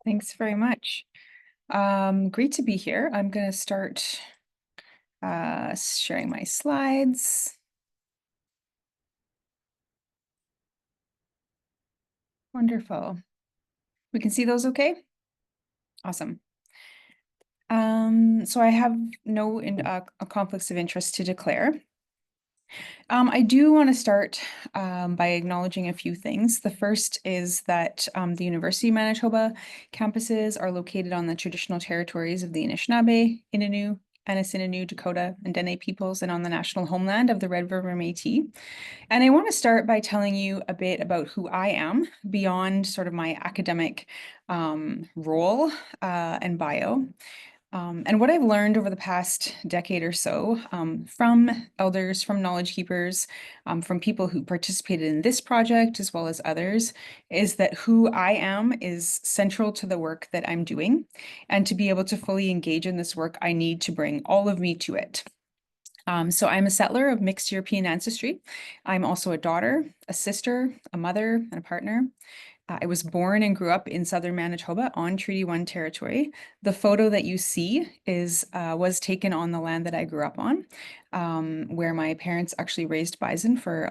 Thanks very much. Great to be here. I'm going to start sharing my slides. Wonderful. We can see those okay? Awesome. So I have no conflicts of interest to declare. I do want to start by acknowledging a few things. The first is that the University of Manitoba campuses are located on the traditional territories of the Anishinaabe, Innu, Anishinaabe, Dakota, and Dene peoples, and on the national homeland of the Red River Métis. And I want to start by telling you a bit about who I am beyond sort of my academic role and bio. And what I've learned over the past decade or so from elders, from knowledge keepers, from people who participated in this project, as well as others, is that who I am is central to the work that I'm doing. And to be able to fully engage in this work, I need to bring all of me to it. So I'm a settler of mixed European ancestry. I'm also a daughter, a sister, a mother, and a partner. I was born and grew up in southern Manitoba on Treaty 1 territory. The photo that you see was taken on the land that I grew up on, where my parents actually raised bison for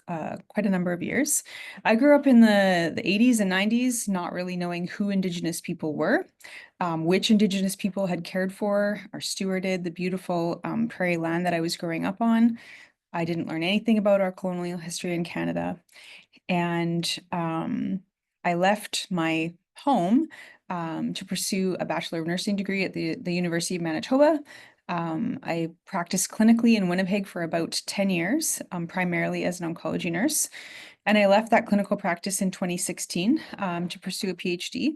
quite a number of years. I grew up in the 80s and 90s, not really knowing who Indigenous people were, which Indigenous people had cared for or stewarded the beautiful prairie land that I was growing up on. I didn't learn anything about our colonial history in Canada. And I left my home to pursue a Bachelor of Nursing degree at the University of Manitoba. I practiced clinically in Winnipeg for about 10 years, primarily as an oncology nurse. And I left that clinical practice in 2016 to pursue a PhD.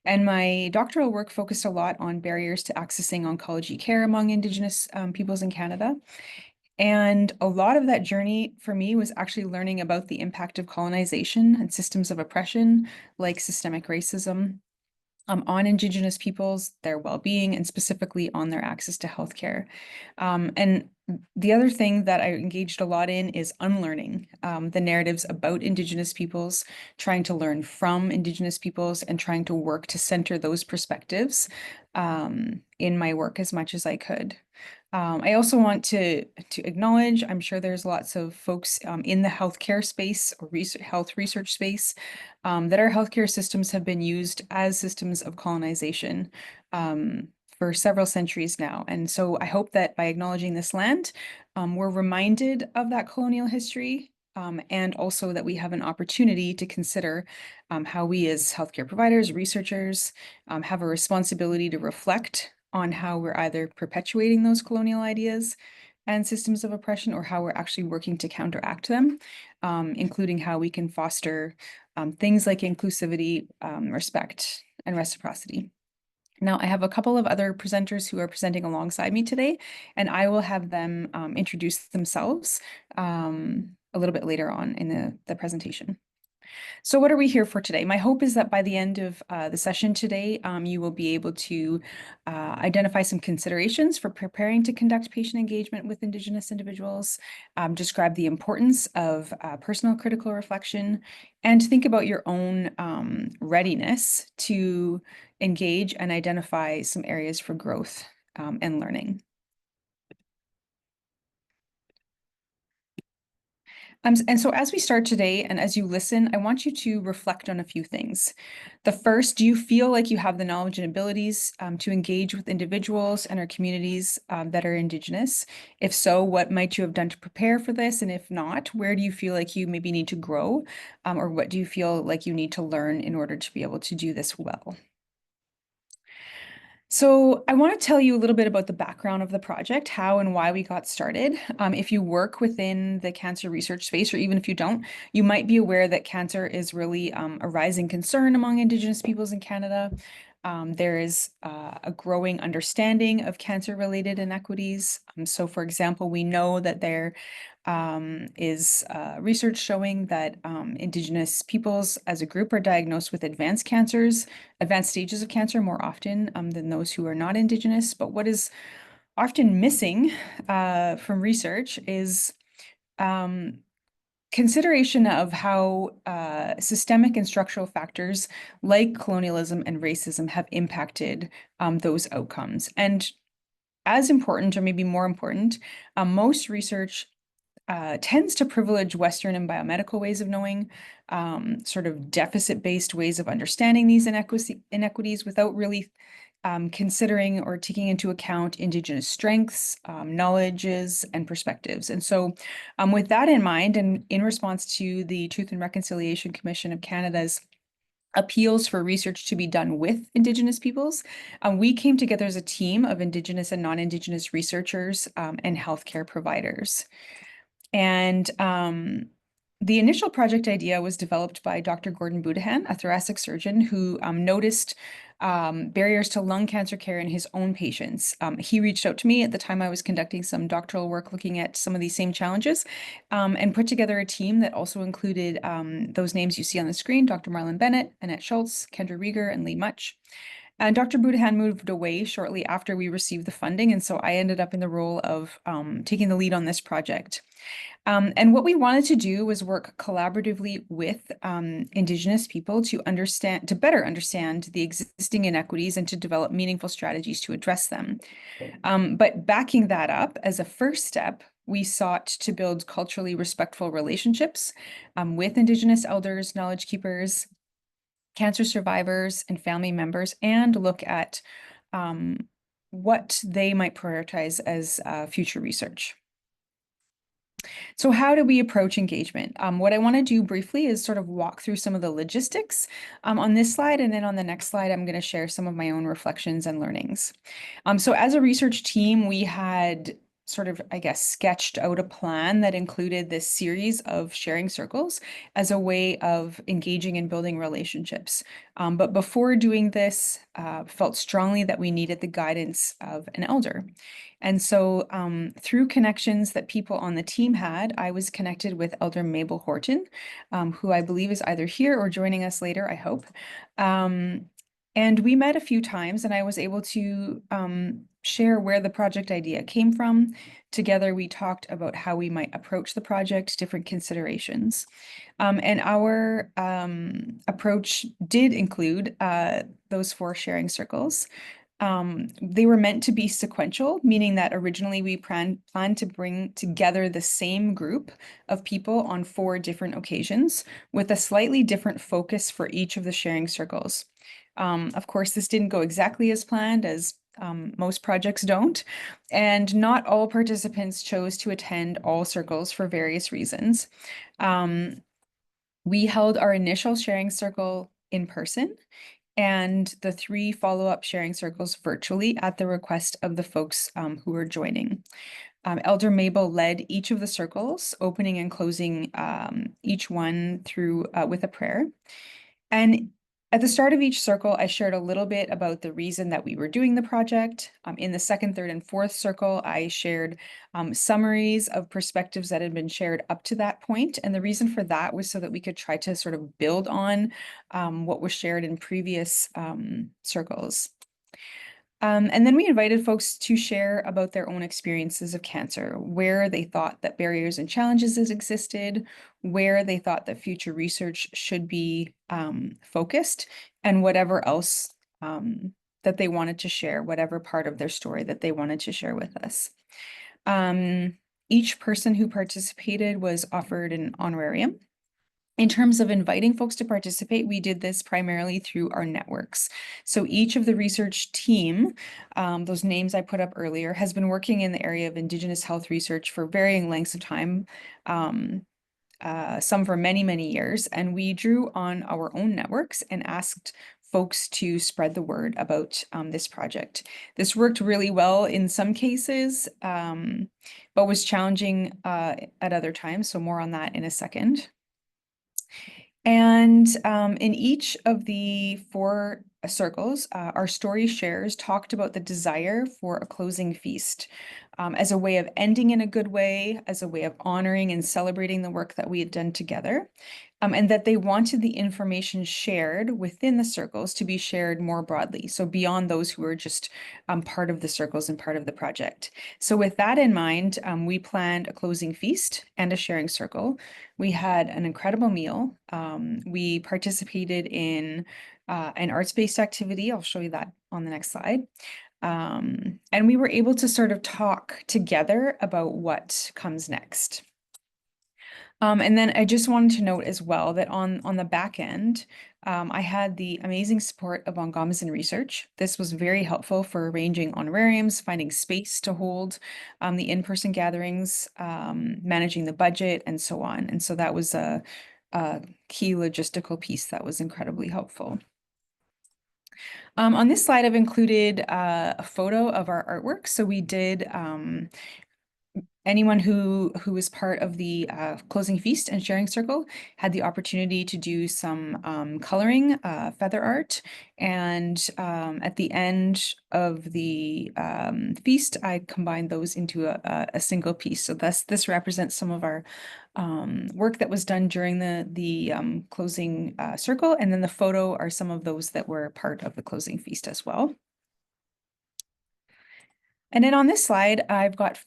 And my doctoral work focused a lot on barriers to accessing oncology care among Indigenous peoples in Canada. And a lot of that journey for me was actually learning about the impact of colonization and systems of oppression, like systemic racism, on Indigenous peoples, their well-being, and specifically on their access to healthcare. And the other thing that I engaged a lot in is unlearning the narratives about Indigenous peoples, trying to learn from Indigenous peoples, and trying to work to center those perspectives in my work as much as I could. I also want to acknowledge, I'm sure there's lots of folks in the healthcare space or health research space that our healthcare systems have been used as systems of colonization for several centuries now. And so I hope that by acknowledging this land, we're reminded of that colonial history and also that we have an opportunity to consider how we as healthcare providers, researchers, have a responsibility to reflect on how we're either perpetuating those colonial ideas and systems of oppression or how we're actually working to counteract them, including how we can foster things like inclusivity, respect, and reciprocity. Now, I have a couple of other presenters who are presenting alongside me today, and I will have them introduce themselves a little bit later on in the presentation. So what are we here for today? My hope is that by the end of the session today, you will be able to identify some considerations for preparing to conduct patient engagement with Indigenous individuals, describe the importance of personal critical reflection, and think about your own readiness to engage and identify some areas for growth and learning. And so as we start today and as you listen, I want you to reflect on a few things. The first, do you feel like you have the knowledge and abilities to engage with individuals and our communities that are Indigenous? If so, what might you have done to prepare for this? And if not, where do you feel like you maybe need to grow? Or what do you feel like you need to learn in order to be able to do this well? So I want to tell you a little bit about the background of the project, how and why we got started. If you work within the cancer research space, or even if you don't, you might be aware that cancer is really a rising concern among Indigenous peoples in Canada. There is a growing understanding of cancer-related inequities. So for example, we know that there is research showing that Indigenous peoples as a group are diagnosed with advanced stages of cancer more often than those who are not Indigenous. But what is often missing from research is consideration of how systemic and structural factors like colonialism and racism have impacted those outcomes. And as important, or maybe more important, most research tends to privilege Western and biomedical ways of knowing, sort of deficit-based ways of understanding these inequities without really considering or taking into account Indigenous strengths, knowledges, and perspectives. And so with that in mind, and in response to the Truth and Reconciliation Commission of Canada's appeals for research to be done with Indigenous peoples, we came together as a team of Indigenous and non-Indigenous researchers and healthcare providers. And the initial project idea was developed by Dr. Gordon Budahan, a thoracic surgeon who noticed barriers to lung cancer care in his own patients. He reached out to me at the time I was conducting some doctoral work looking at some of these same challenges, and put together a team that also included those names you see on the screen: Dr. Marlon Bennett, Annette Schultz, Kendra Rieger, and Lee Much. And Dr. Budahan moved away shortly after we received the funding, and so I ended up in the role of taking the lead on this project. And what we wanted to do was work collaboratively with Indigenous people to better understand the existing inequities and to develop meaningful strategies to address them. But backing that up, as a first step, we sought to build culturally respectful relationships with Indigenous elders, knowledge keepers, cancer survivors, and family members, and look at what they might prioritize as future research. So how do we approach engagement? What I want to do briefly is sort of walk through some of the logistics on this slide, and then on the next slide, I'm going to share some of my own reflections and learnings. So as a research team, we had sort of, I guess, sketched out a plan that included this series of sharing circles as a way of engaging and building relationships. But before doing this, felt strongly that we needed the guidance of an elder. And so through connections that people on the team had, I was connected with Elder Mabel Horton, who I believe is either here or joining us later, I hope. And we met a few times, and I was able to share where the project idea came from. Together, we talked about how we might approach the project, different considerations. And our approach did include those 4 sharing circles. They were meant to be sequential, meaning that originally we planned to bring together the same group of people on 4 different occasions with a slightly different focus for each of the sharing circles. Of course, this didn't go exactly as planned, as most projects don't, and not all participants chose to attend all circles for various reasons. We held our initial sharing circle in person, and the 3 follow-up sharing circles virtually at the request of the folks who were joining. Elder Mabel led each of the circles, opening and closing each one through with a prayer. And at the start of each circle, I shared a little bit about the reason that we were doing the project. In the second, third, and fourth circle, I shared summaries of perspectives that had been shared up to that point. And the reason for that was so that we could try to sort of build on what was shared in previous circles. And then we invited folks to share about their own experiences of cancer, where they thought that barriers and challenges existed, where they thought that future research should be focused, and whatever else that they wanted to share, whatever part of their story that they wanted to share with us. Each person who participated was offered an honorarium. In terms of inviting folks to participate, we did this primarily through our networks. So each of the research team, those names I put up earlier, has been working in the area of Indigenous health research for varying lengths of time, some for many, many years. And we drew on our own networks and asked folks to spread the word about this project. This worked really well in some cases, but was challenging at other times. So more on that in a second. And in each of the 4 circles, our story shares talked about the desire for a closing feast as a way of ending in a good way, as a way of honoring and celebrating the work that we had done together, and that they wanted the information shared within the circles to be shared more broadly, so beyond those who were just part of the circles and part of the project. So with that in mind, we planned a closing feast and a sharing circle. We had an incredible meal. We participated in an arts-based activity. I'll show you that on the next slide. And we were able to sort of talk together about what comes next. And then I just wanted to note as well that on the back end, I had the amazing support of Ongamazin Research. This was very helpful for arranging honorariums, finding space to hold the in-person gatherings, managing the budget, and so on. And so that was a key logistical piece that was incredibly helpful. On this slide, I've included a photo of our artwork. So we did anyone who was part of the closing feast and sharing circle had the opportunity to do some coloring, feather art, and at the end of the feast, I combined those into a single piece. So this represents some of our work that was done during the closing circle, and then the photo are some of those that were part of the closing feast as well. And then on this slide, I've got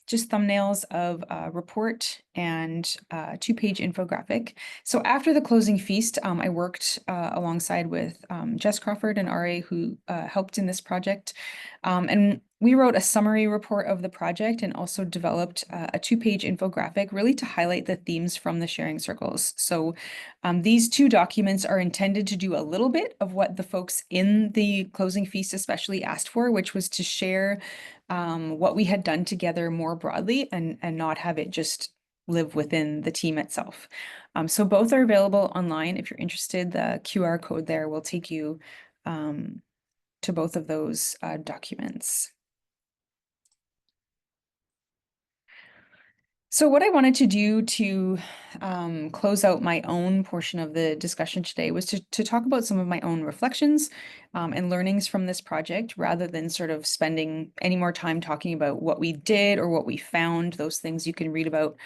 just thumbnails of a report and a 2-page infographic. So after the closing feast, I worked alongside with Jess Crawford and RA who helped in this project. And we wrote a summary report of the project and also developed a 2-page infographic really to highlight the themes from the sharing circles. So these 2 documents are intended to do a little bit of what the folks in the closing feast especially asked for, which was to share what we had done together more broadly and not have it just live within the team itself. So both are available online. If you're interested, the QR code there will take you to both of those documents. So what I wanted to do to close out my own portion of the discussion today was to talk about some of my own reflections and learnings from this project, rather than sort of spending any more time talking about what we did or what we found. Those things you can read about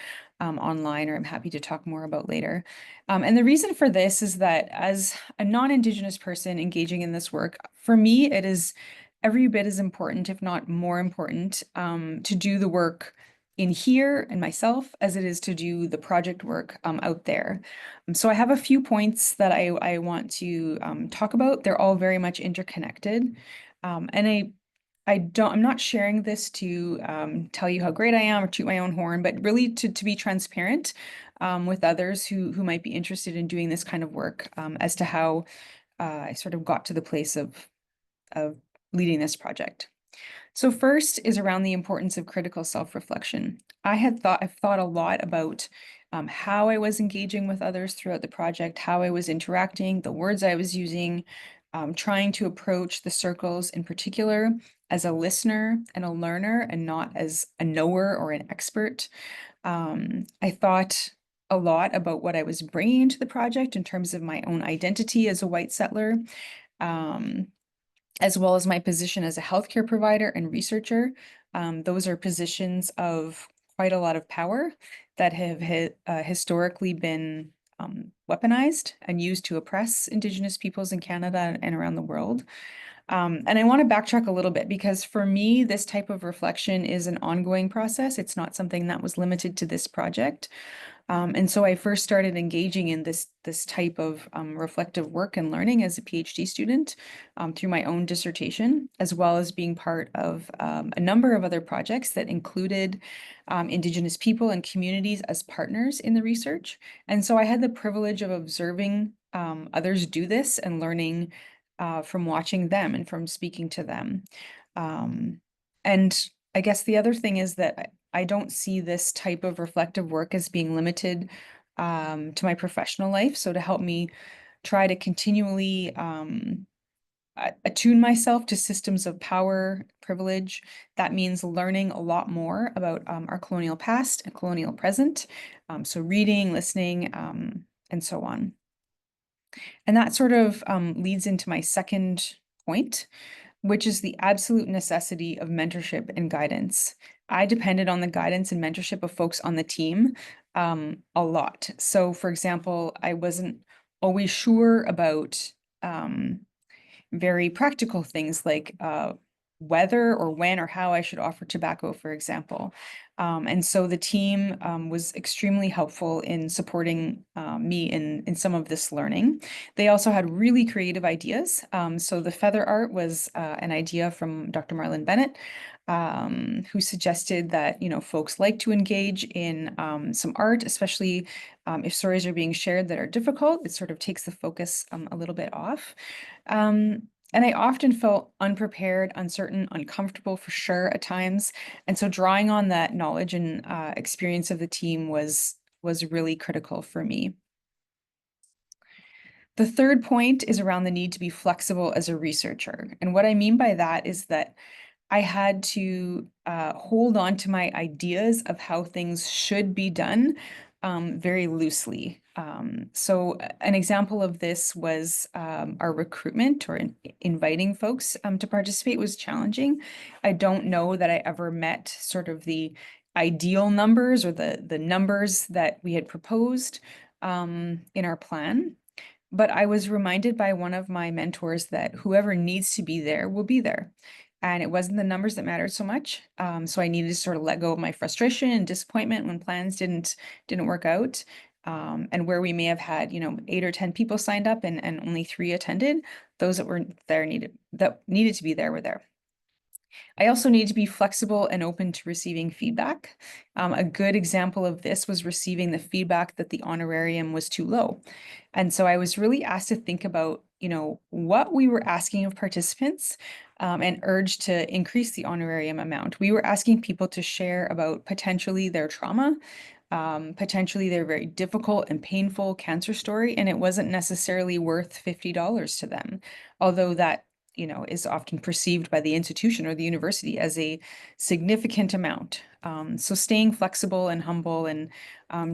online, or I'm happy to talk more about later. And the reason for this is that as a non-Indigenous person engaging in this work, for me, it is every bit as important, if not more important, to do the work in here and myself as it is to do the project work out there. So I have a few points that I want to talk about. They're all very much interconnected. And I'm not sharing this to tell you how great I am or toot my own horn, but really to be transparent with others who might be interested in doing this kind of work as to how I sort of got to the place of leading this project. So first is around the importance of critical self-reflection. I've thought a lot about how I was engaging with others throughout the project, how I was interacting, the words I was using, trying to approach the circles in particular as a listener and a learner and not as a knower or an expert. I thought a lot about what I was bringing into the project in terms of my own identity as a white settler. As well as my position as a healthcare provider and researcher. Those are positions of quite a lot of power that have historically been weaponized and used to oppress Indigenous peoples in Canada and around the world. And I want to backtrack a little bit because for me, this type of reflection is an ongoing process. It's not something that was limited to this project. And so I first started engaging in this type of reflective work and learning as a PhD student through my own dissertation, as well as being part of a number of other projects that included Indigenous people and communities as partners in the research. And so I had the privilege of observing others do this and learning from watching them and from speaking to them. And I guess the other thing is that I don't see this type of reflective work as being limited to my professional life. So to help me try to continually attune myself to systems of power, privilege, that means learning a lot more about our colonial past and colonial present. So reading, listening, and so on. And that sort of leads into my second point, which is the absolute necessity of mentorship and guidance. I depended on the guidance and mentorship of folks on the team a lot. So, for example, I wasn't always sure about very practical things like whether or when or how I should offer tobacco, for example. And so the team was extremely helpful in supporting me in some of this learning. They also had really creative ideas. So the feather art was an idea from Dr. Marlon Bennett, who suggested that, you know, folks like to engage in some art, especially if stories are being shared that are difficult. It sort of takes the focus a little bit off. And I often felt unprepared, uncertain, uncomfortable for sure at times. And so drawing on that knowledge and experience of the team was really critical for me. The third point is around the need to be flexible as a researcher. And what I mean by that is that I had to hold on to my ideas of how things should be done very loosely. So an example of this was our recruitment or inviting folks to participate was challenging. I don't know that I ever met sort of the ideal numbers or the numbers that we had proposed in our plan. But I was reminded by one of my mentors that whoever needs to be there will be there. And it wasn't the numbers that mattered so much. So I needed to sort of let go of my frustration and disappointment when plans didn't work out. And where we may have had, you know, 8 or 10 people signed up and only 3 attended, those that were there that needed to be there were there. I also need to be flexible and open to receiving feedback. A good example of this was receiving the feedback that the honorarium was too low. And so I was really asked to think about, you know, what we were asking of participants and urged to increase the honorarium amount. We were asking people to share about potentially their trauma, potentially their very difficult and painful cancer story, and it wasn't necessarily worth $50 to them, although that, you know, is often perceived by the institution or the university as a significant amount. So staying flexible and humble and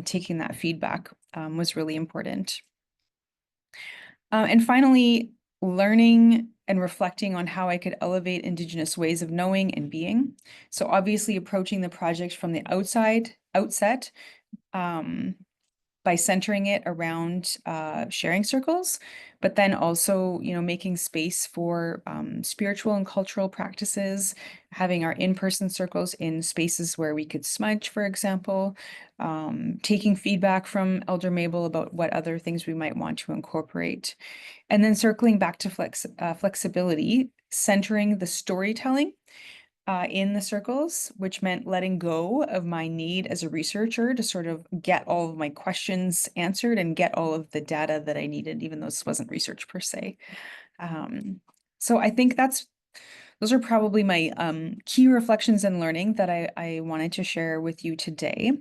taking that feedback was really important. And finally, learning and reflecting on how I could elevate Indigenous ways of knowing and being. So obviously approaching the project from the outset, by centering it around sharing circles, but then also, you know, making space for spiritual and cultural practices, having our in-person circles in spaces where we could smudge, for example, taking feedback from Elder Mabel about what other things we might want to incorporate. And then circling back to flexibility, centering the storytelling in the circles, which meant letting go of my need as a researcher to sort of get all of my questions answered and get all of the data that I needed, even though this wasn't research per se. So I think those are probably my key reflections and learning that I wanted to share with you today.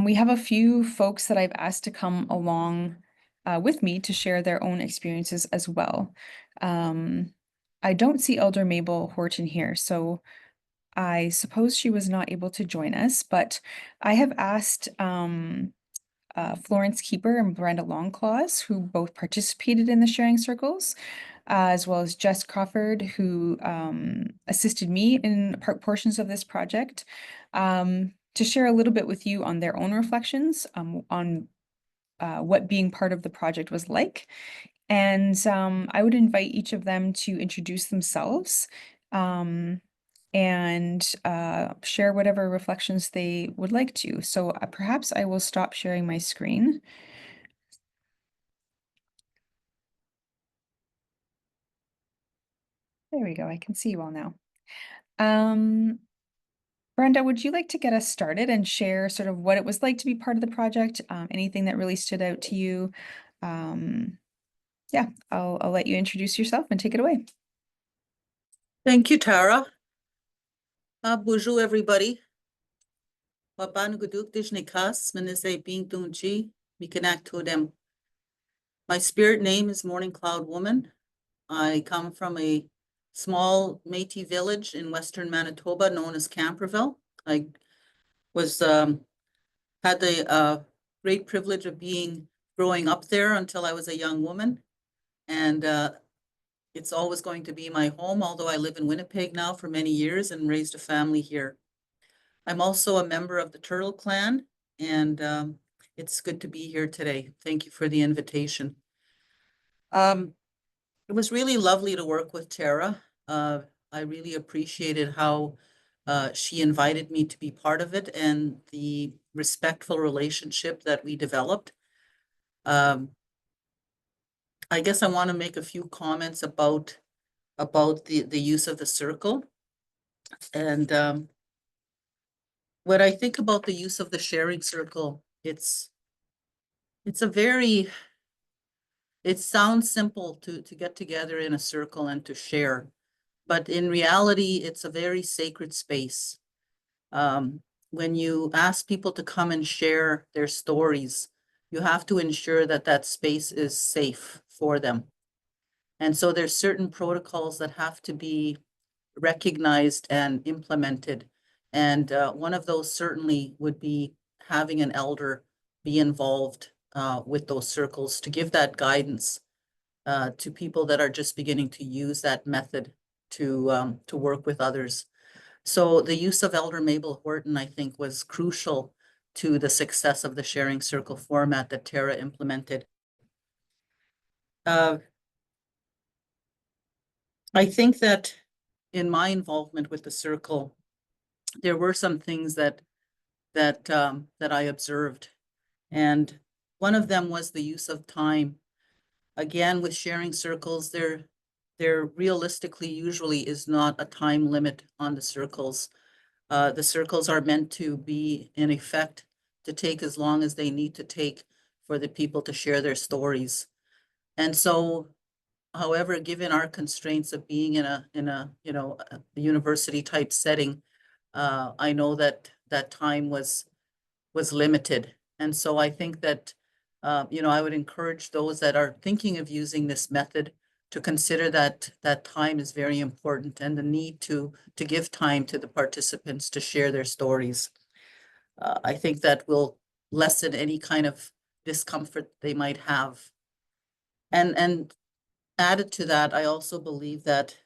We have a few folks that I've asked to come along with me to share their own experiences as well. I don't see Elder Mabel Horton here, so I suppose she was not able to join us, but I have asked Florence Keeper and Brenda Longclaws, who both participated in the sharing circles, as well as Jess Crawford, who assisted me in portions of this project, to share a little bit with you on their own reflections on what being part of the project was like. And I would invite each of them to introduce themselves and share whatever reflections they would like to. So perhaps I will stop sharing my screen. There we go. I can see you all now. Brenda, would you like to get us started and share sort of what it was like to be part of the project? Anything that really stood out to you? Yeah, I'll let you introduce yourself and take it away. Thank you, Tara. Bonjour, everybody. Wabanuguduk Dishnikas, Menese Bing Dunji, Mikanak Todem. My spirit name is Morning Cloud Woman. I come from a small Métis village in western Manitoba known as Camperville. I was had the great privilege of being growing up there until I was a young woman. And it's always going to be my home, although I live in Winnipeg now for many years and raised a family here. I'm also a member of the Turtle Clan, and it's good to be here today. Thank you for the invitation. It was really lovely to work with Tara. I really appreciated how she invited me to be part of it and the respectful relationship that we developed. I guess I want to make a few comments about the use of the circle. And when I think about the use of the sharing circle, it's a very, it sounds simple to get together in a circle and to share, but in reality, it's a very sacred space. When you ask people to come and share their stories, you have to ensure that that space is safe for them. And so there's certain protocols that have to be recognized and implemented. And one of those certainly would be having an elder be involved with those circles to give that guidance to people that are just beginning to use that method to work with others. So the use of Elder Mabel Horton, I think, was crucial to the success of the sharing circle format that Tara implemented. I think that in my involvement with the circle, there were some things that I observed, and one of them was the use of time. Again, with sharing circles, there realistically usually is not a time limit on the circles. The circles are meant to be in effect to take as long as they need to take for the people to share their stories. And so, however, given our constraints of being in a a university type setting, I know that that time was limited. And so I think that I would encourage those that are thinking of using this method to consider that that time is very important and the need to give time to the participants to share their stories. I think that will lessen any kind of discomfort they might have. And added to that, I also believe that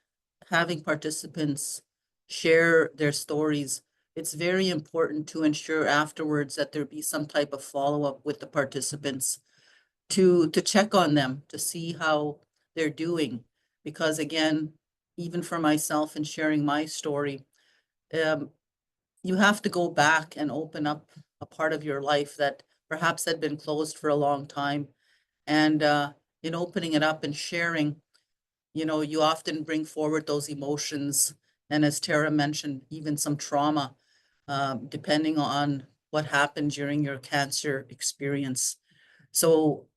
having participants share their stories, it's very important to ensure afterwards that there be some type of follow-up with the participants to check on them, to see how they're doing. Because again, even for myself in sharing my story, you have to go back and open up a part of your life that perhaps had been closed for a long time. And in opening it up and sharing, you often bring forward those emotions. And as Tara mentioned, even some trauma, depending on what happened during your cancer experience. So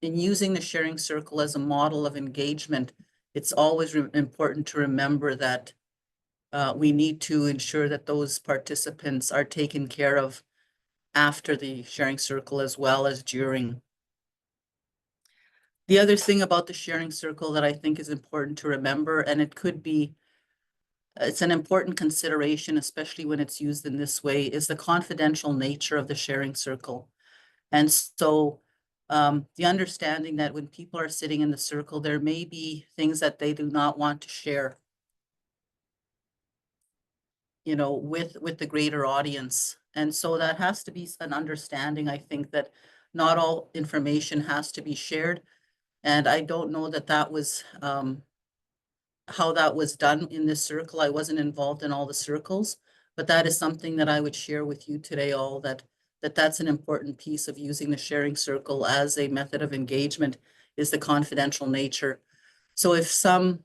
in using the sharing circle as a model of engagement, it's always important to remember that we need to ensure that those participants are taken care of after the sharing circle as well as during. The other thing about the sharing circle that I think is important to remember, and it's an important consideration, especially when it's used in this way, is the confidential nature of the sharing circle. And so the understanding that when people are sitting in the circle, there may be things that they do not want to share, with the greater audience. And so that has to be an understanding, I think, that not all information has to be shared. And I don't know that that was how that was done in this circle. I wasn't involved in all the circles, but that is something that I would share with you today, all that's an important piece of using the sharing circle as a method of engagement, is the confidential nature. So if some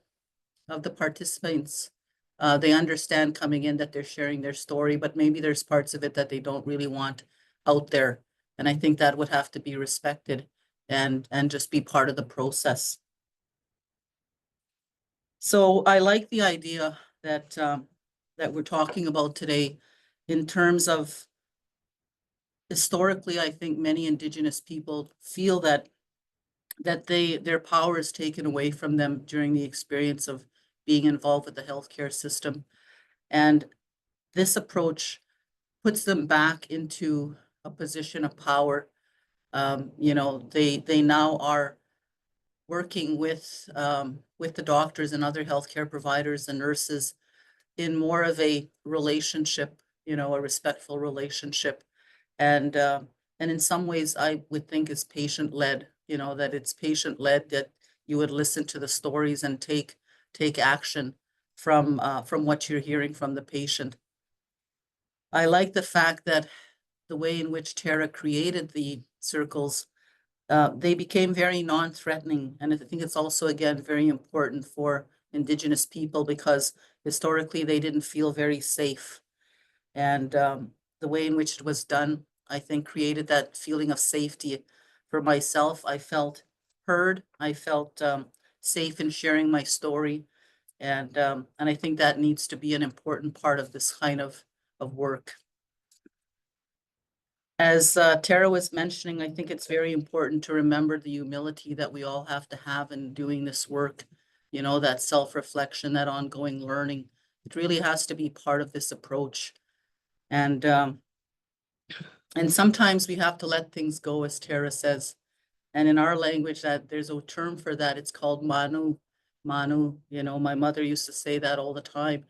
of the participants, they understand coming in that they're sharing their story, but maybe there's parts of it that they don't really want out there. And I think that would have to be respected and just be part of the process. So I like the idea that that we're talking about today in terms of historically, I think many Indigenous people feel that their power is taken away from them during the experience of being involved with the healthcare system. And this approach puts them back into a position of power You know, they now are working with the doctors and other healthcare providers and nurses in more of a relationship, you know, a respectful relationship. And in some ways, I would think is patient-led, you know, that it's patient-led, that you would listen to the stories and take action from what you're hearing from the patient. I like the fact that the way in which Tara created the circles, they became very non-threatening. And I think it's also, again, very important for Indigenous people because historically they didn't feel very safe. And the way in which it was done, I think, created that feeling of safety for myself. I felt heard. I felt safe in sharing my story. And I think that needs to be an important part of this kind of work. As Tara was mentioning, I think it's very important to remember the humility that we all have to have in doing this work. You know, that self-reflection, that ongoing learning. It really has to be part of this approach. And sometimes we have to let things go, as Tara says. And in our language, that there's a term for that. It's called manu. Manu, you know, my mother used to say that all the time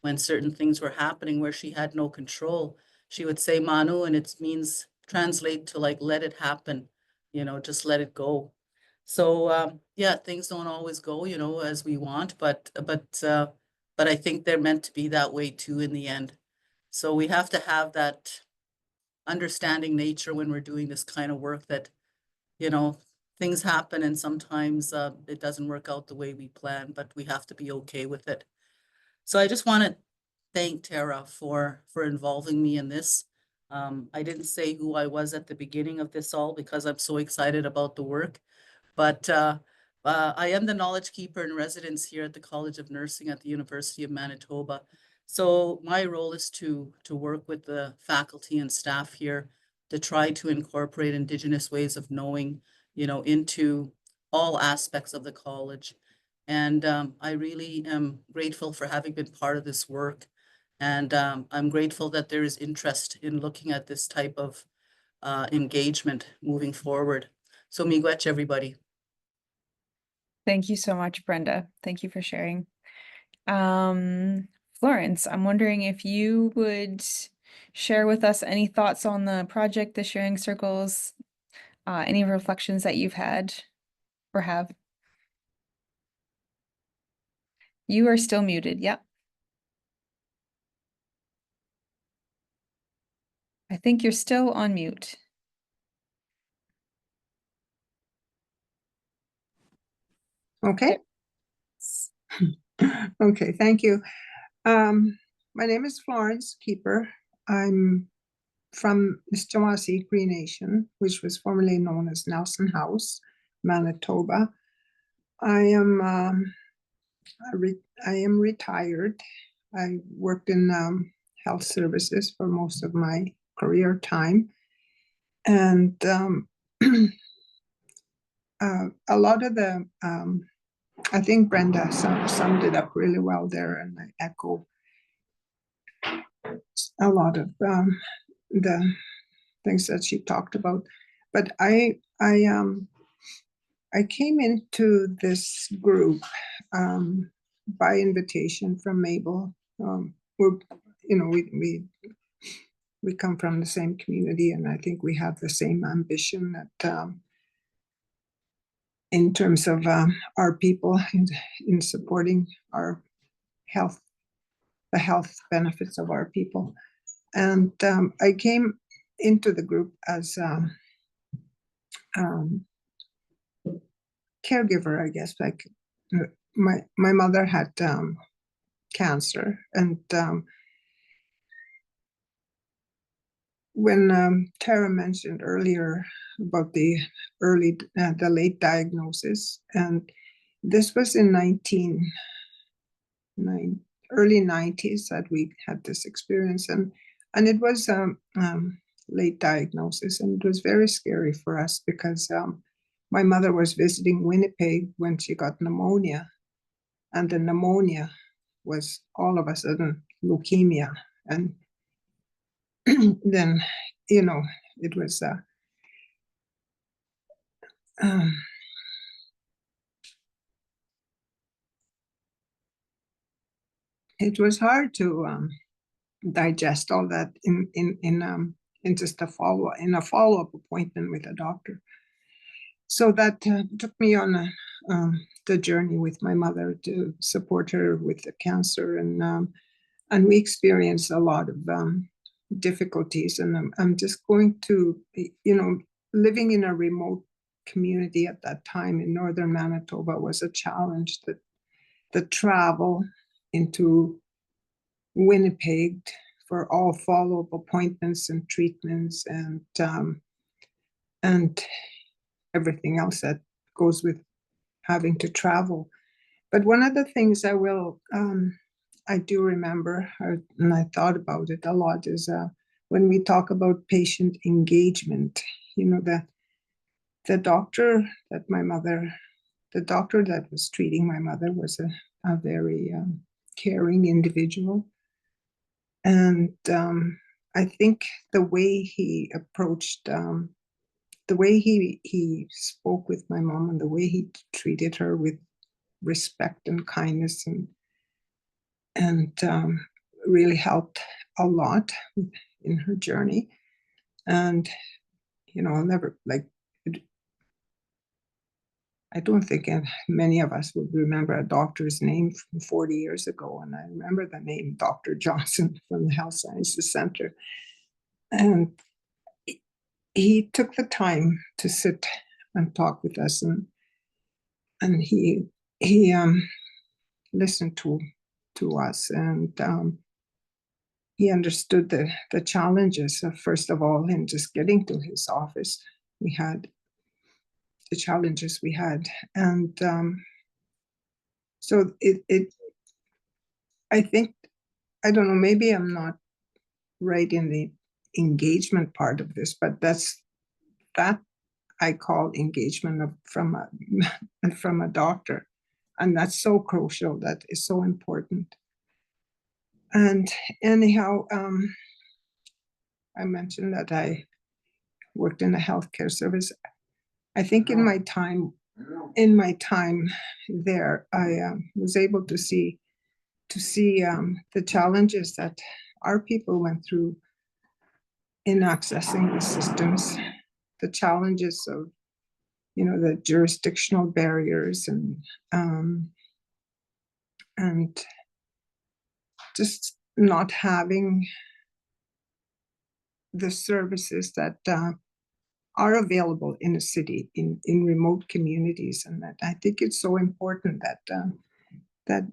when certain things were happening where she had no control. She would say manu, and it means translate to like let it happen, you know, just let it go. So yeah, things don't always go, you know, as we want, but I think they're meant to be that way too in the end. So we have to have that understanding nature when we're doing this kind of work, that, you know, things happen and sometimes it doesn't work out the way we plan, but we have to be okay with it. So I just want to thank Tara for involving me in this. I didn't say who I was at the beginning of this all because I'm so excited about the work, but I am the knowledge keeper in residence here at the College of Nursing at the University of Manitoba. So my role is to work with the faculty and staff here to try to incorporate Indigenous ways of knowing, you know, into all aspects of the college. And I really am grateful for having been part of this work. And I'm grateful that there is interest in looking at this type of engagement moving forward. So miigwech, everybody. Thank you so much, Brenda. Thank you for sharing. Florence, I'm wondering if you would share with us any thoughts on the project, the sharing circles, any reflections that you've had or have. You are still muted. Yep. I think you're still on mute. Okay. Okay, thank you. My name is Florence Keeper. I'm from Mishtawasi Cree Nation, which was formerly known as Nelson House, Manitoba. I am retired. I worked in health services for most of my career time, and a lot of the I think Brenda summed it up really well there, and I echo a lot of the things that she talked about. But I came into this group by invitation from Mabel. We're, you know, we come from the same community, and I think we have the same ambition that in terms of our people in supporting our health, the health benefits of our people. And I came into the group as caregiver, I guess. Like my mother had cancer, and when Tara mentioned earlier about the late diagnosis, and this was in early 90s that we had this experience, and it was late diagnosis, and it was very scary for us because my mother was visiting Winnipeg when she got pneumonia, and the pneumonia was all of a sudden leukemia, and then, you know, it was it was hard to digest all that in just a follow-up appointment with a doctor. So that took me on the journey with my mother to support her with the cancer, and we experienced a lot of difficulties. And I'm just going to, living in a remote community at that time in northern Manitoba was a challenge. That the travel into Winnipeg for all follow-up appointments and treatments and everything else that goes with having to travel. But one of the things I do remember, and I thought about it a lot, is when we talk about patient engagement, the doctor that was treating my mother was a very caring individual. And I think the way he approached, the way he spoke with my mom and the way he treated her with respect and kindness and really helped a lot in her journey. And, I'll never, I don't think many of us would remember a doctor's name from 40 years ago. And I remember the name Dr. Johnson from the Health Sciences Centre. And he took the time to sit and talk with us, and he listened to us, and he understood the challenges of, first of all, in just getting to his office. We had the challenges we had, and so I think, I don't know, maybe I'm not right in the engagement part of this, but that I call engagement from a doctor, and that's so crucial. That is so important. And anyhow, I mentioned that I worked in a healthcare service. I think in my time there, I was able to see the challenges that our people went through in accessing the systems, the challenges of, the jurisdictional barriers and just not having the services that are available in a city, in remote communities. And that I think it's so important that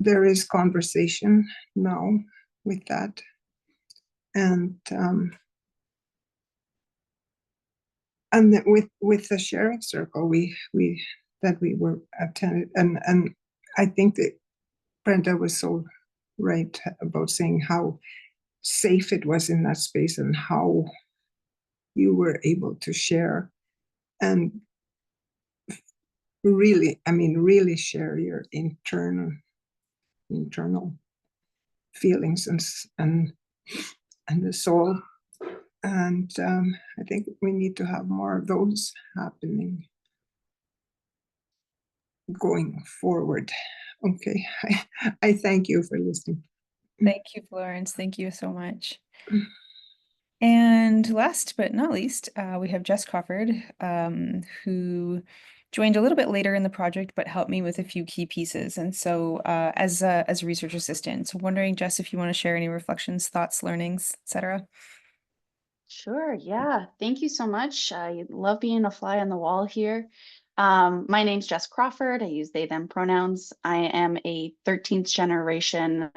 there is conversation now with that. And with the sharing circle we were attended, and I think that Brenda was so right about saying how safe it was in that space and how you were able to share and really share your internal feelings and the soul. And I think we need to have more of those happening going forward. Okay, I thank you for listening. Thank you, Florence. Thank you so much. And last but not least, we have Jess Crawford, who joined a little bit later in the project, but helped me with a few key pieces. And so as a research assistant, so wondering, Jess, if you want to share any reflections, thoughts, learnings, etc. Sure. Yeah. Thank you so much. I love being a fly on the wall here. My name's Jess Crawford. I use they, them pronouns. I am a 13th generation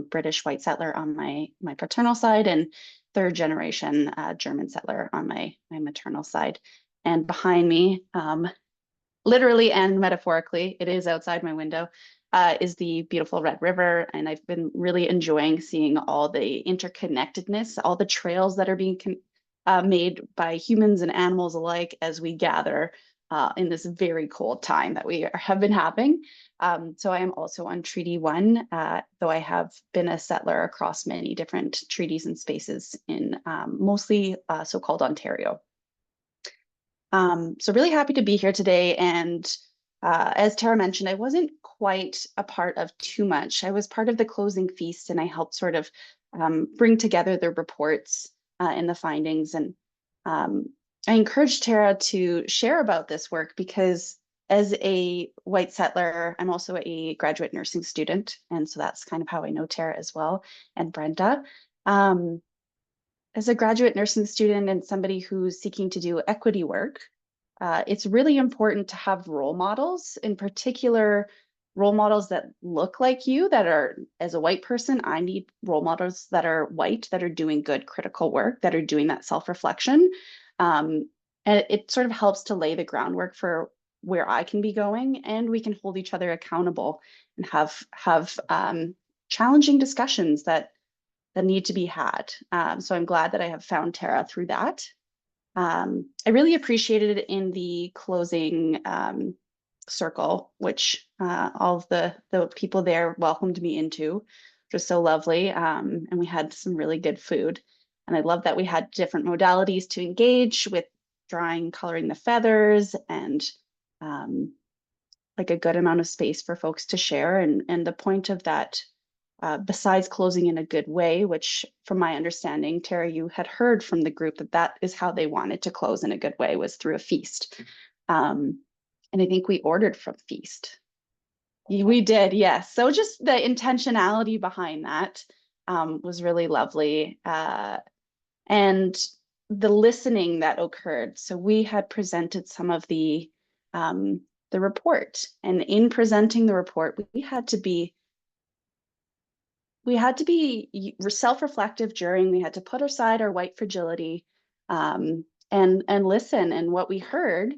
British white settler on my paternal side and third generation German settler on my maternal side. And behind me, literally and metaphorically, it is outside my window, is the beautiful Red River. And I've been really enjoying seeing all the interconnectedness, all the trails that are being made by humans and animals alike as we gather in this very cold time that we have been having. So I am also on Treaty 1, though I have been a settler across many different treaties and spaces in mostly so-called Ontario. So really happy to be here today. And as Tara mentioned, I wasn't quite a part of too much. I was part of the closing feast, and I helped sort of bring together the reports and the findings. And I encouraged Tara to share about this work because as a white settler, I'm also a graduate nursing student. And so that's kind of how I know Tara as well, and Brenda. As a graduate nursing student and somebody who's seeking to do equity work, it's really important to have role models, in particular, role models that look like you, that are, as a white person, I need role models that are white, that are doing good critical work, that are doing that self-reflection. And it sort of helps to lay the groundwork for where I can be going, and we can hold each other accountable and have challenging discussions that need to be had. So I'm glad that I have found Tara through that. I really appreciated it in the closing circle, which all of the people there welcomed me into, which was so lovely. And we had some really good food. And I love that we had different modalities to engage with drawing, coloring the feathers, and like a good amount of space for folks to share. And the point of that, besides closing in a good way, which from my understanding, Tara, you had heard from the group that is how they wanted to close in a good way, was through a feast. And I think we ordered from Feast. We did, yes. So just the intentionality behind that was really lovely. And the listening that occurred. So we had presented some of the report, and in presenting the report, we had to be self-reflective during. We had to put aside our white fragility and listen. And what we heard,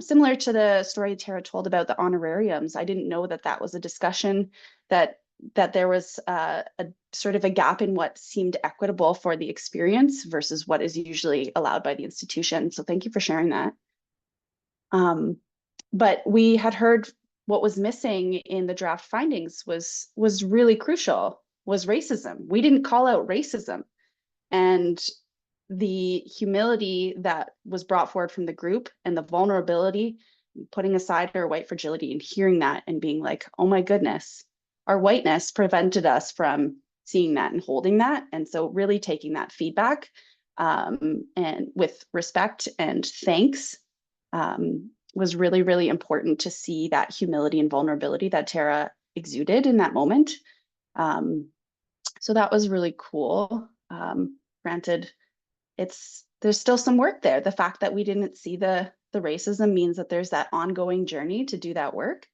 similar to the story Tara told about the honorariums, I didn't know that was a discussion, that there was a sort of a gap in what seemed equitable for the experience versus what is usually allowed by the institution. So thank you for sharing that. But we had heard what was missing in the draft findings was really crucial, was racism. We didn't call out racism. And the humility that was brought forward from the group, and the vulnerability, putting aside our white fragility and hearing that and being like, oh my goodness, our whiteness prevented us from seeing that and holding that. And so really taking that feedback and with respect and thanks was really, really important to see that humility and vulnerability that Tara exuded in that moment. So that was really cool. Granted, there's still some work there. The fact that we didn't see the racism means that there's that ongoing journey to do that work.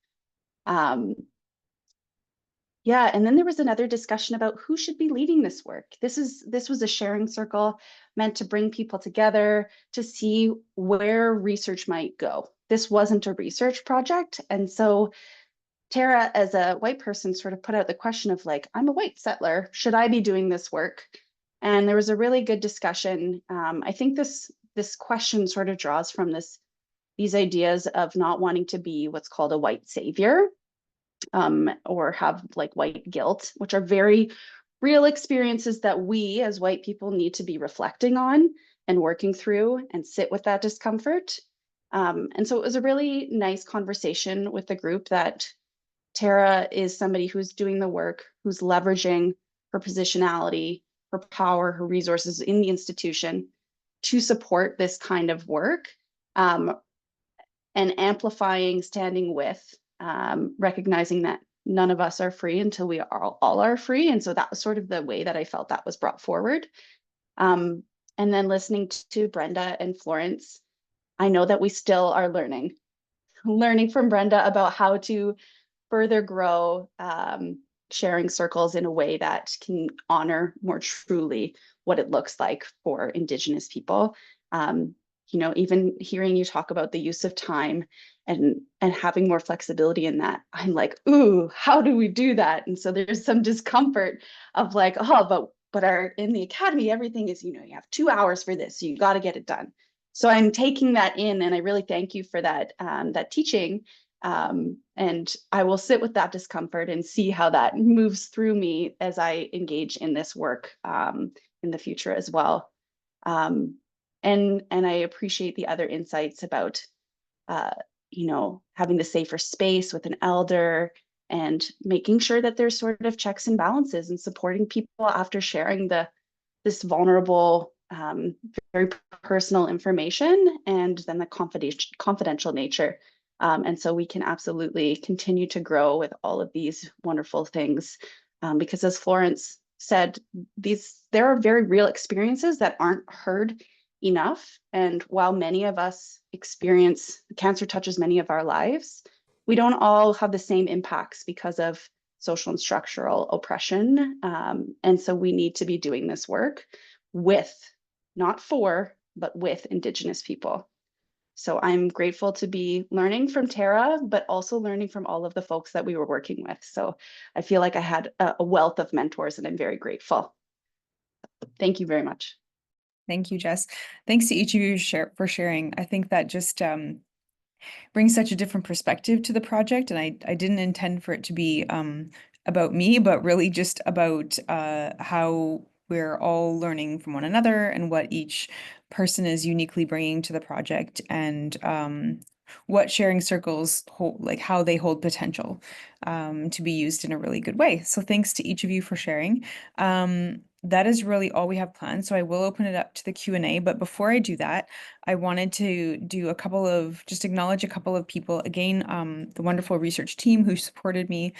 Yeah, and then there was another discussion about who should be leading this work. This was a sharing circle meant to bring people together to see where research might go. This wasn't a research project. And so Tara, as a white person, sort of put out the question of like, I'm a white settler, should I be doing this work? And there was a really good discussion. I think this question sort of draws from these ideas of not wanting to be what's called a white savior, or have like white guilt, which are very real experiences that we as white people need to be reflecting on and working through and sit with that discomfort. And so it was a really nice conversation with the group that Tara is somebody who's doing the work, who's leveraging her positionality, her power, her resources in the institution to support this kind of work, and amplifying, standing with, recognizing that none of us are free until we all are free. And so that was sort of the way that I felt that was brought forward. And then listening to Brenda and Florence, I know that we still are learning from Brenda about how to further grow sharing circles in a way that can honor more truly what it looks like for Indigenous people. Even hearing you talk about the use of time and having more flexibility in that, I'm like, ooh, how do we do that? And so there's some discomfort of like, oh, but in the academy, everything is, you have 2 hours for this, so you got to get it done. So I'm taking that in, and I really thank you for that teaching. And I will sit with that discomfort and see how that moves through me as I engage in this work in the future as well. And I appreciate the other insights about, you know, having the safer space with an elder and making sure that there's sort of checks and balances and supporting people after sharing this vulnerable, very personal information, and then the confidential nature. And so we can absolutely continue to grow with all of these wonderful things. Because as Florence said, there are very real experiences that aren't heard enough. And while many of us experience cancer touches many of our lives, we don't all have the same impacts because of social and structural oppression. And so we need to be doing this work with, not for, but with Indigenous people. So I'm grateful to be learning from Tara, but also learning from all of the folks that we were working with. So I feel like I had a wealth of mentors, and I'm very grateful. Thank you very much. Thank you, Jess. Thanks to each of you for sharing. I think that just brings such a different perspective to the project. And I didn't intend for it to be about me, but really just about how we're all learning from one another and what each person is uniquely bringing to the project, and what sharing circles hold, like how they hold potential to be used in a really good way. So thanks to each of you for sharing. That is really all we have planned. So I will open it up to the Q&A, but before I do that, I wanted to do just acknowledge a couple of people. Again, the wonderful research team who supported me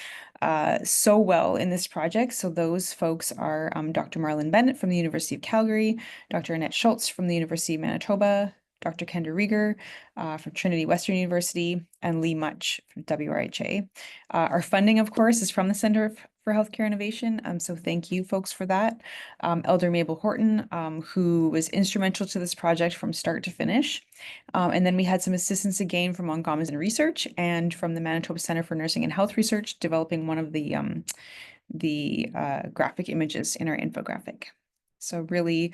so well in this project. So those folks are Dr. Marlon Bennett from the University of Calgary, Dr. Annette Schultz from the University of Manitoba, Dr. Kendra Rieger from Trinity Western University, and Lee Much from WRHA. Our funding, of course, is from the Center for Healthcare Innovation. So thank you folks for that. Elder Mabel Horton, who was instrumental to this project from start to finish. And then we had some assistance again from Ongoma's Research and from the Manitoba Center for Nursing and Health Research, developing one of the graphic images in our infographic. So really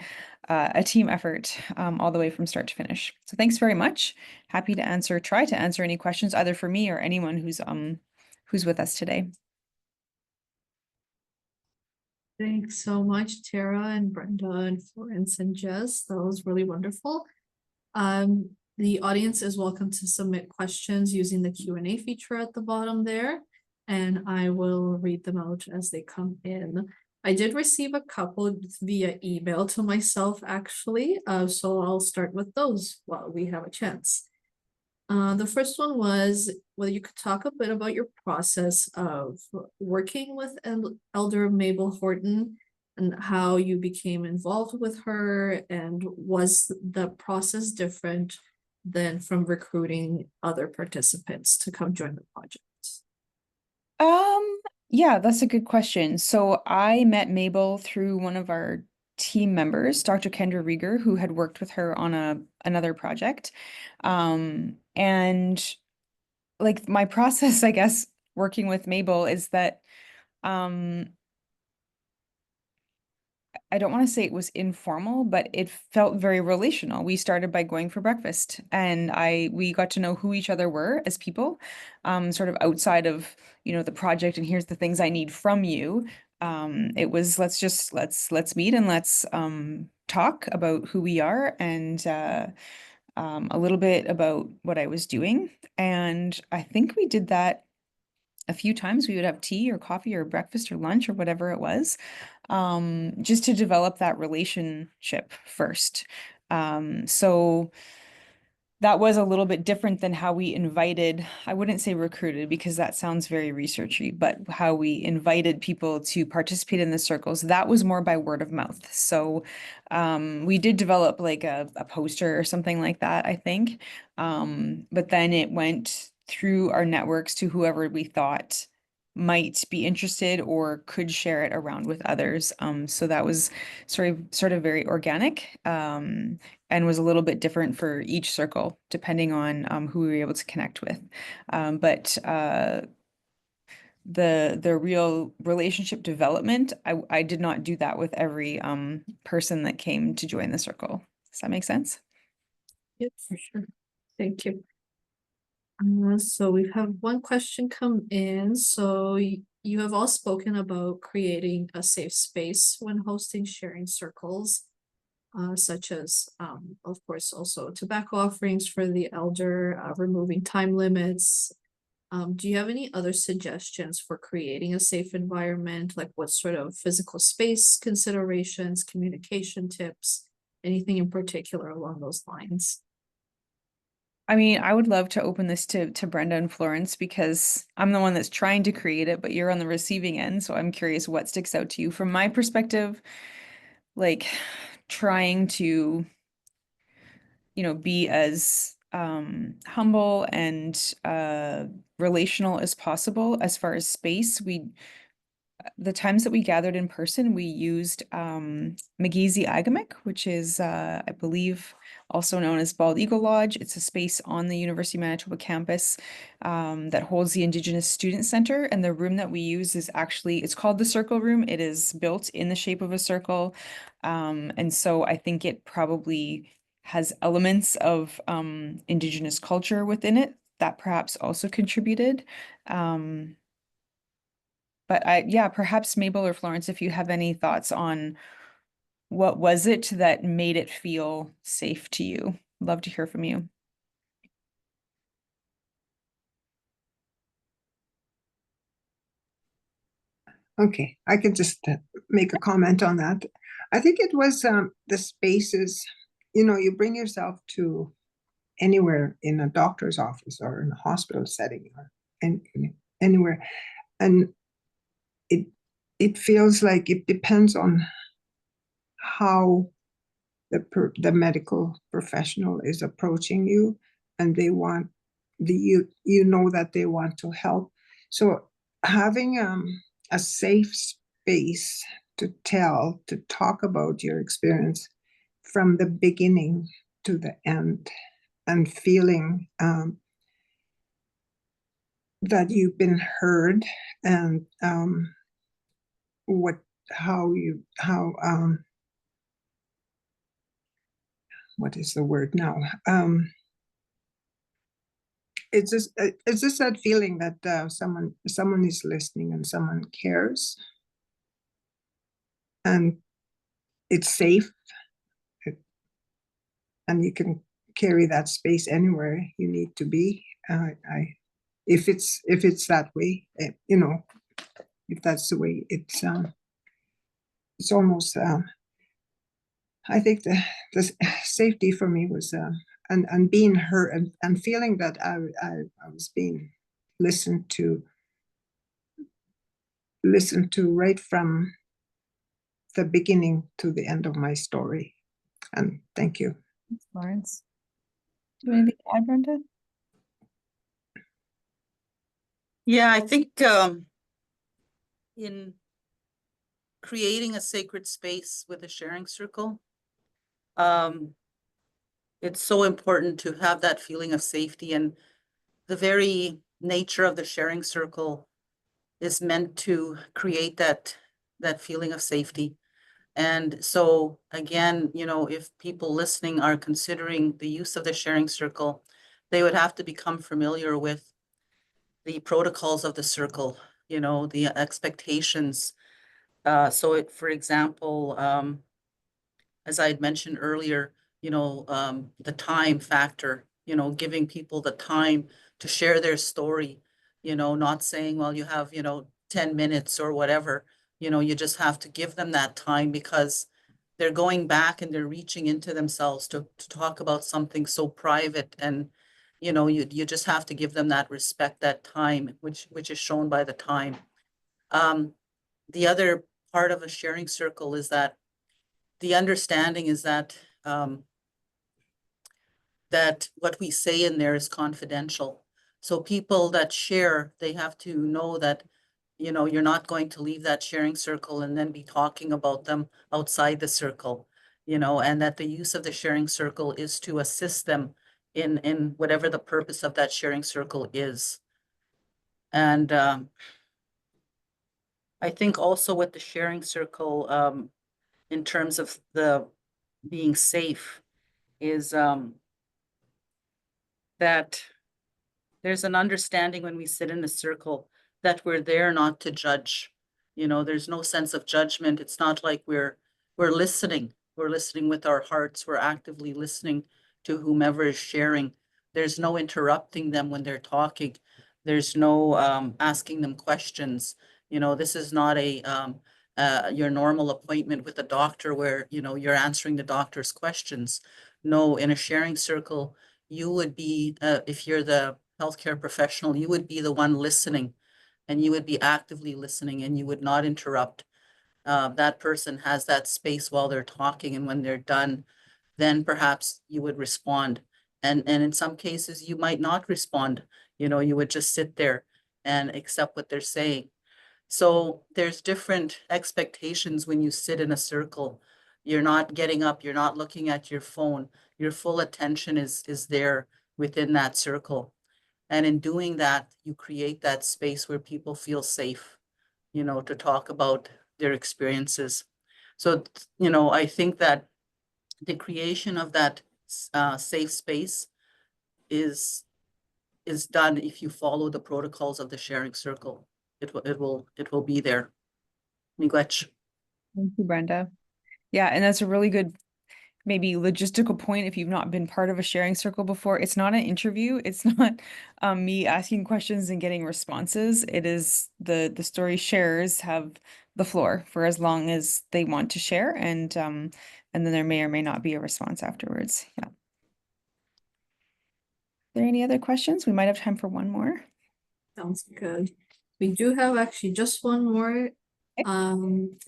a team effort all the way from start to finish. So thanks very much. Happy to try to answer any questions either for me or anyone who's with us today. Thanks so much, Tara and Brenda and Florence and Jess. That was really wonderful. The audience is welcome to submit questions using the Q&A feature at the bottom there, and I will read them out as they come in. I did receive a couple via email to myself, actually, so I'll start with those while we have a chance. The first one was whether you could talk a bit about your process of working with Elder Mabel Horton and how you became involved with her, and was the process different than from recruiting other participants to come join the project? Yeah, that's a good question. So I met Mabel through one of our team members, Dr. Kendra Rieger, who had worked with her on another project. And like my process, I guess, working with Mabel is that I don't want to say it was informal, but it felt very relational. We started by going for breakfast, and we got to know who each other were as people, sort of outside of, the project and here's the things I need from you. It was let's meet and let's talk about who we are and a little bit about what I was doing. And I think we did that a few times. We would have tea or coffee or breakfast or lunch or whatever it was, just to develop that relationship first. So that was a little bit different than how we invited, I wouldn't say recruited because that sounds very researchy, but how we invited people to participate in the circles. That was more by word of mouth. So we did develop like a poster or something like that, I think. But then it went through our networks to whoever we thought might be interested or could share it around with others. So that was sort of very organic, and was a little bit different for each circle, depending on who we were able to connect with. But the real relationship development, I did not do that with every person that came to join the circle. Does that make sense? Yep, for sure. Thank you. So we have one question come in. So you have all spoken about creating a safe space when hosting sharing circles. such as, of course, also tobacco offerings for the elder, removing time limits. Do you have any other suggestions for creating a safe environment? Like what sort of physical space considerations, communication tips, anything in particular along those lines? I mean, I would love to open this to Brenda and Florence because I'm the one that's trying to create it, but you're on the receiving end. So I'm curious what sticks out to you. From my perspective, like trying to, be as humble and relational as possible as far as space. The times that we gathered in person, we used Magizi Agamic, which is, I believe, also known as Bald Eagle Lodge. It's a space on the University of Manitoba campus that holds the Indigenous Student Centre. And the room that we use is actually, it's called the Circle Room. It is built in the shape of a circle. And so I think it probably has elements of Indigenous culture within it that perhaps also contributed. But yeah, perhaps Mabel or Florence, if you have any thoughts on what was it that made it feel safe to you? Love to hear from you. Okay, I can just make a comment on that. I think it was the spaces, you bring yourself to anywhere in a doctor's office or in a hospital setting or anywhere. And it feels like it depends on how the medical professional is approaching you, and they want that they want to help. So having a safe space to talk about your experience from the beginning to the end, and feeling that you've been heard, and what is the word now? It's just that feeling that someone is listening and someone cares, and it's safe, and you can carry that space anywhere you need to be. If it's that way, if that's the way it's almost. I think the safety for me was and being heard, and feeling that I was being listened to right from the beginning to the end of my story. And thank you. Florence, do you have anything to add, Brenda? Yeah, I think in creating a sacred space with a sharing circle, it's so important to have that feeling of safety, and the very nature of the sharing circle is meant to create that feeling of safety. And so again, if people listening are considering the use of the sharing circle, they would have to become familiar with the protocols of the circle, the expectations. So for example, as I had mentioned earlier, the time factor, giving people the time to share their story, not saying, well, you have, 10 minutes or whatever, you just have to give them that time, because they're going back and they're reaching into themselves to talk about something so private. And, you just have to give them that respect, that time, which is shown by the time. The other part of a sharing circle is that the understanding is that that what we say in there is confidential. So people that share, they have to know that, you're not going to leave that sharing circle and then be talking about them outside the circle, and that the use of the sharing circle is to assist them in whatever the purpose of that sharing circle is. And I think also with the sharing circle, in terms of the being safe, is that there's an understanding when we sit in a circle that we're there not to judge. There's no sense of judgment. It's not like we're listening. We're listening with our hearts. We're actively listening to whomever is sharing. There's no interrupting them when they're talking. There's no asking them questions. This is not your normal appointment with a doctor where, you're answering the doctor's questions. No, in a sharing circle, you would be, if you're the healthcare professional, you would be the one listening, and you would be actively listening, and you would not interrupt. That person has that space while they're talking, and when they're done, then perhaps you would respond. And in some cases, you might not respond. You would just sit there and accept what they're saying. So there's different expectations when you sit in a circle. You're not getting up, you're not looking at your phone. Your full attention is there within that circle. And in doing that, you create that space where people feel safe, to talk about their experiences. So, I think that the creation of that safe space is done if you follow the protocols of the sharing circle. It will be there. Miigwech. Thank you, Brenda. Yeah, and that's a really good maybe logistical point if you've not been part of a sharing circle before. It's not an interview. It's not me asking questions and getting responses. It is the story sharers have the floor for as long as they want to share, and then there may or may not be a response afterwards. Yeah. Are there any other questions? We might have time for one more. Sounds good. We do have actually just one more.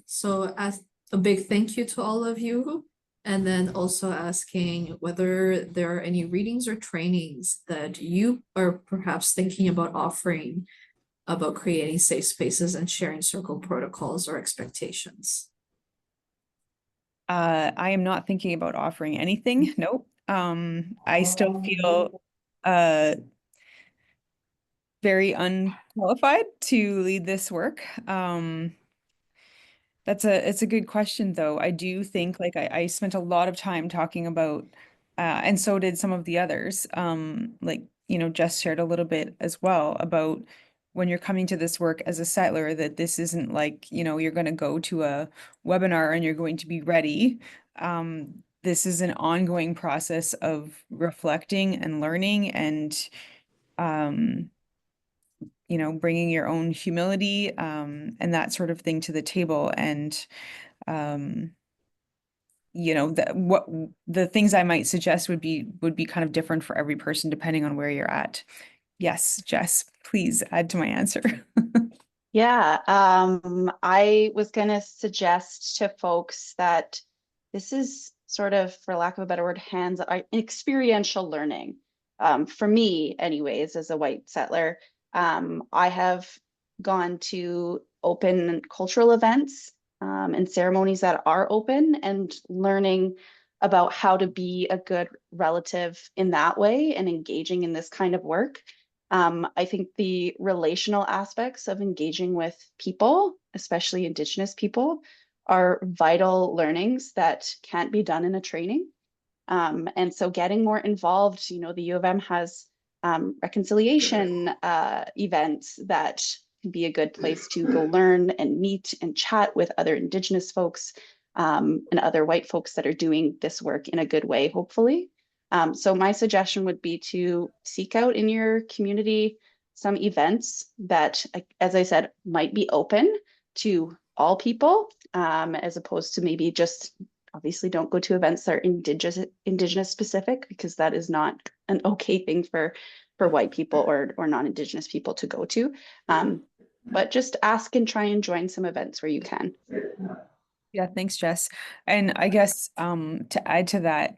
So as a big thank you to all of you, and then also asking whether there are any readings or trainings that you are perhaps thinking about offering about creating safe spaces and sharing circle protocols or expectations. I am not thinking about offering anything. Nope. I still feel very unqualified to lead this work. It's a good question though. I do think like I spent a lot of time talking about and so did some of the others. Like, Jess shared a little bit as well about when you're coming to this work as a settler, that this isn't like, you're going to go to a webinar and you're going to be ready. This is an ongoing process of reflecting and learning and bringing your own humility and that sort of thing to the table. And the things I might suggest would be kind of different for every person depending on where you're at. Yes, Jess, please add to my answer. Yeah, I was going to suggest to folks that this is sort of, for lack of a better word, experiential learning. For me, anyways, as a white settler, I have gone to open cultural events and ceremonies that are open and learning about how to be a good relative in that way and engaging in this kind of work. I think the relational aspects of engaging with people, especially Indigenous people, are vital learnings that can't be done in a training. And so getting more involved, the U of M has reconciliation events that can be a good place to go learn and meet and chat with other Indigenous folks and other white folks that are doing this work in a good way, hopefully. So my suggestion would be to seek out in your community some events that, as I said, might be open to all people, as opposed to maybe just, obviously don't go to events that are Indigenous specific, because that is not an okay thing for white people or non-Indigenous people to go to. But just ask and try and join some events where you can. Yeah, thanks, Jess. And I guess to add to that,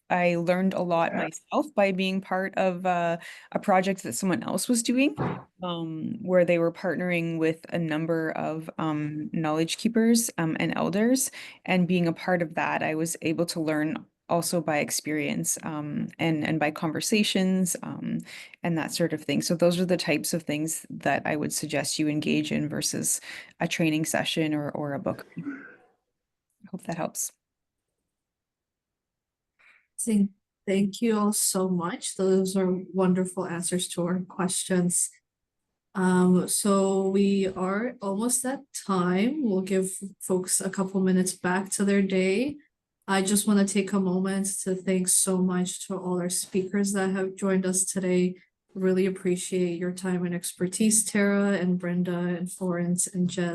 I learned a lot myself by being part of a project that someone else was doing, where they were partnering with a number of knowledge keepers and elders, and being a part of that, I was able to learn also by experience and by conversations and that sort of thing. So those are the types of things that I would suggest you engage in versus a training session or a book. I hope that helps. Thank you all so much. Those are wonderful answers to our questions. So we are almost at time. We'll give folks a couple minutes back to their day. I just want to take a moment to thank so much to all our speakers that have joined us today. Really appreciate your time and expertise, Tara and Brenda and Florence and Jess.